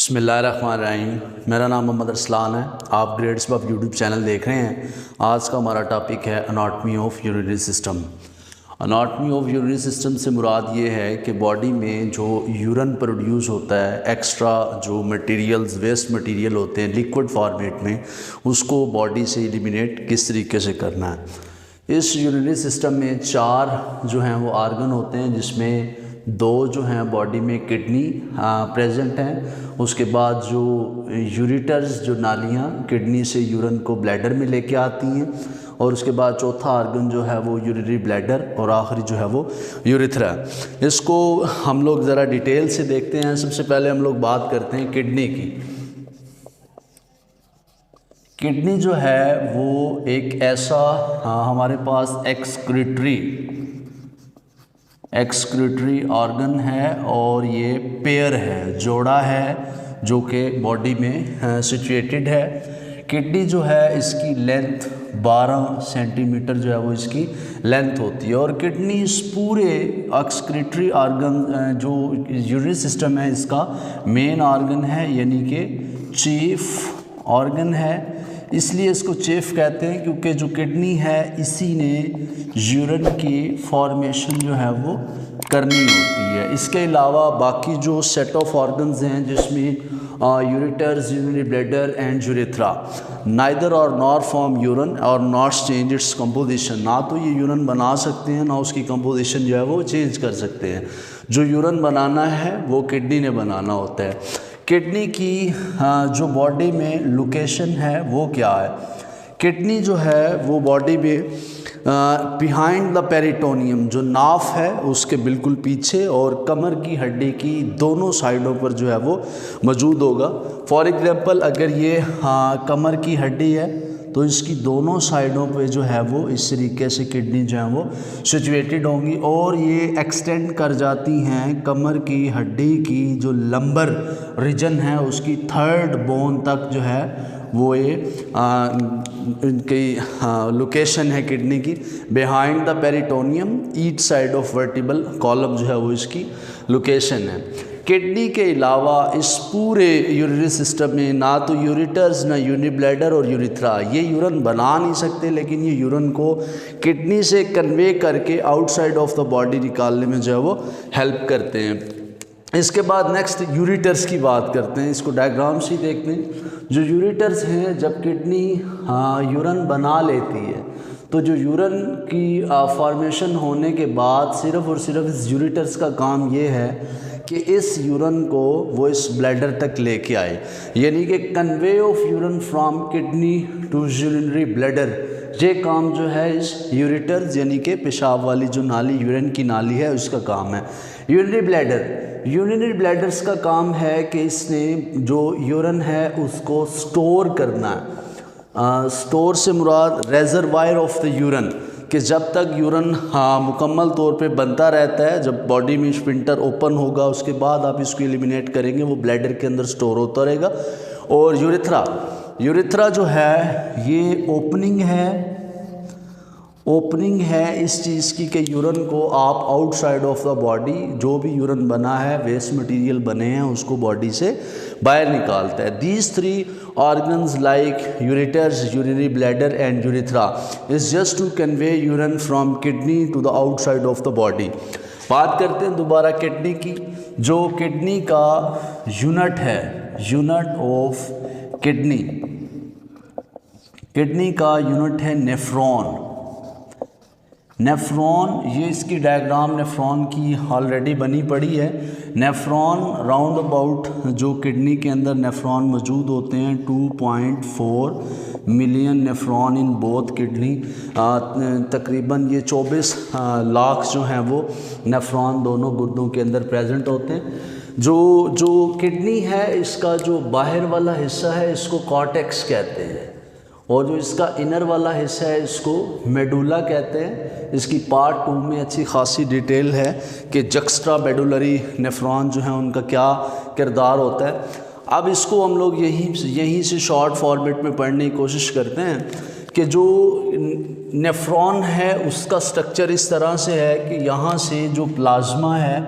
बिस्मिल्लाहिर्रहमानिर्रहीम। मेरा नाम मोहम्मद अरसलान है। आप ग्रेड्स ऑफ यूट्यूब चैनल देख रहे हैं। आज का हमारा टॉपिक है anatomy of urinary system. Anatomy of urinary system से मुराद ये है कि बॉडी में जो यूरिन प्रोड्यूस होता है, एक्स्ट्रा जो मटेरियल्स वेस्ट मटेरियल होते हैं लिक्विड फॉर्मेट में, उसको बॉडी से एलिमिनेट किस तरीके से करना है। इस यूरिनरी सिस्टम में 4 जो हैं वो आर्गन होते हैं, जिसमें 2 जो हैं बॉडी में किडनी प्रेजेंट हैं। उसके बाद जो यूरिटर्स जो नालियाँ किडनी से यूरिन को ब्लैडर में लेके आती हैं, और उसके बाद चौथा आर्गन जो है वो यूरिनरी ब्लैडर, और आखिरी जो है वो यूरिथ्रा। इसको हम लोग ज़रा डिटेल से देखते हैं। सबसे पहले हम लोग बात करते हैं किडनी की। किडनी जो है वो एक ऐसा हमारे पास एक्सक्रीटरी ऑर्गन है, और ये पेयर है, जोड़ा है, जो कि बॉडी में सिचुएटेड है। किडनी जो है इसकी लेंथ 12 सेंटीमीटर जो है वो इसकी लेंथ होती है, और किडनी इस पूरे एक्सक्रीटरी ऑर्गन जो यूरिनरी सिस्टम है इसका मेन ऑर्गन है, यानी कि चीफ ऑर्गन है। इसलिए इसको चीफ कहते हैं क्योंकि जो किडनी है इसी ने यूरिन की फॉर्मेशन जो है वो करनी होती है। इसके अलावा बाकी जो सेट ऑफ ऑर्गन्स हैं, जिसमें ureters, urinary bladder and urethra, neither और नॉर फॉर्म यूरिन और नॉट चेंज इट्स कंपोजिशन। ना तो ये यूरिन बना सकते हैं, ना उसकी कंपोजिशन जो है वो चेंज कर सकते हैं। जो यूरिन बनाना है वो किडनी ने बनाना होता है। किडनी की जो बॉडी में लोकेशन है वो क्या है। किडनी जो है वो बॉडी में बिहाइंड द पेरिटोनियम, जो नाफ है उसके बिल्कुल पीछे, और कमर की हड्डी की दोनों साइडों पर जो है वो मौजूद होगा। फॉर एग्जांपल अगर ये कमर की हड्डी है तो इसकी दोनों साइडों पे जो है वो इस तरीके से किडनी जो है वो सिचुएटेड होंगी, और ये एक्सटेंड कर जाती हैं कमर की हड्डी की जो लंबर रीजन है उसकी 3rd बोन तक जो है वो ये इनकी लोकेशन है किडनी की। Behind the peritoneum each side of vertebral column जो है वो इसकी लोकेशन है। किडनी के अलावा इस पूरे यूरिनरी सिस्टम में ना तो यूरिटर्स, ना यूरिनरी ब्लैडर और यूरिथ्रा, ये यूरिन बना नहीं सकते, लेकिन ये यूरिन को किडनी से कन्वे करके आउटसाइड ऑफ द बॉडी निकालने में जो है वो हेल्प करते हैं। इसके बाद नेक्स्ट यूरिटर्स की बात करते हैं। इसको डायग्राम से ही देखते हैं। जो यूरिटर्स हैं, जब किडनी यूरिन बना लेती है तो जो यूरिन की फॉर्मेशन होने के बाद सिर्फ़ और सिर्फ इस यूरिटर्स का काम ये है कि इस यूरिन को वो इस ब्लैडर तक लेके आए, यानी कि convey of urine from kidney to urinary bladder. ये काम जो है इस यूरिटर्स यानी कि पेशाब वाली जो नाली, यूरिन की नाली है, उसका काम है। यूरिनरी ब्लैडर्स का काम है कि इसने जो यूरिन है उसको स्टोर करना है। स्टोर से मुराद रेजरवायर ऑफ द यूरिन, कि जब तक यूरिन मुकम्मल तौर पे बनता रहता है, जब बॉडी में स्फिंक्टर ओपन होगा उसके बाद आप इसको एलिमिनेट करेंगे, वो ब्लैडर के अंदर स्टोर होता रहेगा। और यूरिथ्रा जो है ये ओपनिंग है इस चीज़ की कि यूरिन को आप आउटसाइड ऑफ द बॉडी, जो भी यूरिन बना है, वेस्ट मटेरियल बने हैं, उसको बॉडी से बाहर निकालता है। These 3 organs like ureters, urinary bladder and urethra is just to convey urine from kidney to the outside of the body। बात करते हैं दोबारा किडनी की। जो किडनी का यूनिट है, यूनिट ऑफ किडनी का यूनिट है नेफ्रॉन। ये इसकी डायग्राम नेफ्रॉन की ऑलरेडी बनी पड़ी है। नेफ्रॉन राउंड अबाउट जो किडनी के अंदर नेफ्रॉन मौजूद होते हैं 2.4 million nephron in both kidney. तकरीबन ये 24 लाख जो हैं वो नेफ्रॉन दोनों गुर्दों के अंदर प्रेजेंट होते हैं। जो किडनी है इसका जो बाहर वाला हिस्सा है इसको कॉर्टेक्स कहते हैं, और जो इसका इनर वाला हिस्सा है इसको मेडुला कहते हैं। इसकी पार्ट 2 में अच्छी खासी डिटेल है कि जक्स्ट्रा मेडुलरी नेफ्रॉन जो है उनका क्या किरदार होता है। अब इसको हम लोग यहीं से शॉर्ट फॉर्मेट में पढ़ने की कोशिश करते हैं कि जो नेफ्रॉन है उसका स्ट्रक्चर इस तरह से है कि यहाँ से जो प्लाज्मा है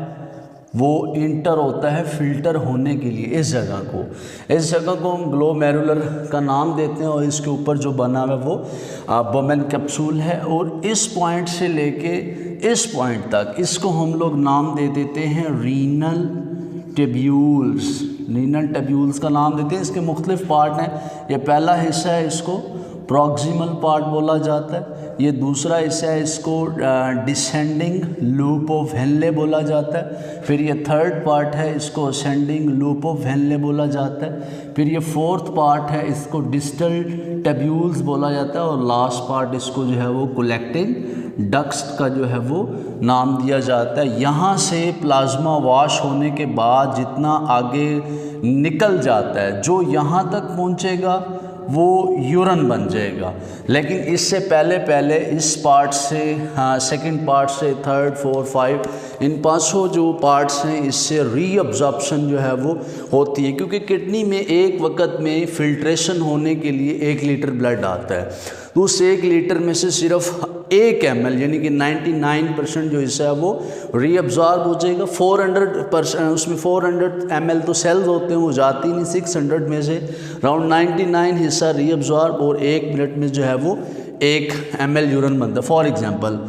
वो इंटर होता है फिल्टर होने के लिए इस जगह को हम ग्लोमेरुलर का नाम देते हैं और इसके ऊपर जो बना हुआ है वो बोमेन कैप्सूल है। और इस पॉइंट से लेके इस पॉइंट तक इसको हम लोग नाम दे देते हैं रीनल टेब्यूल्स का नाम देते हैं। इसके मुख्तलिफ पार्ट हैं। ये पहला हिस्सा है, इसको प्रॉक्सिमल पार्ट बोला जाता है। ये दूसरा हिस्सा है, इसको डिसेंडिंग लूप ऑफ हेनले बोला जाता है। फिर ये थर्ड पार्ट है, इसको असेंडिंग लूप ऑफ हेनले बोला जाता है। फिर ये फोर्थ पार्ट है, इसको डिस्टल टेब्यूल्स बोला जाता है। और लास्ट पार्ट इसको जो है वो कलेक्टिंग डक्ट्स का जो है वो नाम दिया जाता है। यहाँ से प्लाज्मा वॉश होने के बाद जितना आगे निकल जाता है, जो यहाँ तक पहुँचेगा वो यूरन बन जाएगा। लेकिन इससे पहले इस पार्ट से सेकंड पार्ट से थर्ड फोर्थ फाइव इन 500 जो पार्ट्स हैं, इससे रीअब्जॉर्प्शन जो है वो होती है। क्योंकि किडनी में एक वक्त में फिल्ट्रेशन होने के लिए 1 लीटर ब्लड आता है, तो उस 1 लीटर में से सिर्फ 1 ml यानी कि 99% जो हिस्सा है वो रीअब्जॉर्ब हो जाएगा। 400% उसमें 400 ml तो सेल्स होते हैं, वो जाती नहीं। 600 में से अराउंड 99 हिस्सा रीअब्जॉर्ब और 1 मिनट में जो है वो 1 ml यूरन बनता है। फॉर एग्जांपल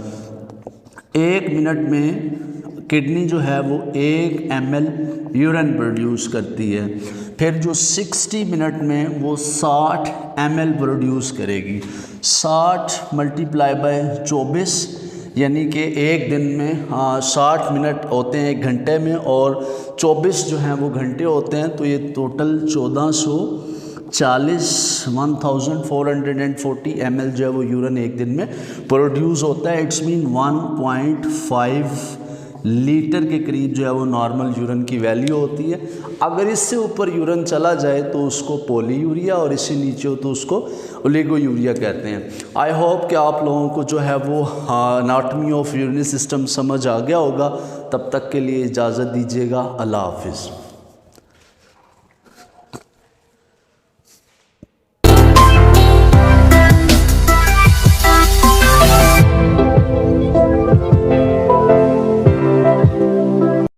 1 मिनट में किडनी जो है वो 1 ml यूरन प्रोड्यूस करती है। फिर जो 60 मिनट में वो 60 ml प्रोड्यूस करेगी। 60 मल्टीप्लाई बाय 24 यानी कि एक दिन में 60 मिनट होते हैं 1 घंटे में, और 24 जो हैं वो घंटे होते हैं। तो ये टोटल 1440 1440 ml जो है वो यूरन एक दिन में प्रोड्यूस होता है। इट्स मीन 1.5 लीटर के करीब जो है वो नॉर्मल यूरन की वैल्यू होती है। अगर इससे ऊपर यूरन चला जाए तो उसको पॉलीयूरिया, और इससे नीचे हो तो उसको ओलिगोयूरिया कहते हैं। आई होप कि आप लोगों को जो है वो एनाटॉमी ऑफ यूरिनरी सिस्टम समझ आ गया होगा। तब तक के लिए इजाज़त दीजिएगा। अल्लाह हाफिज़।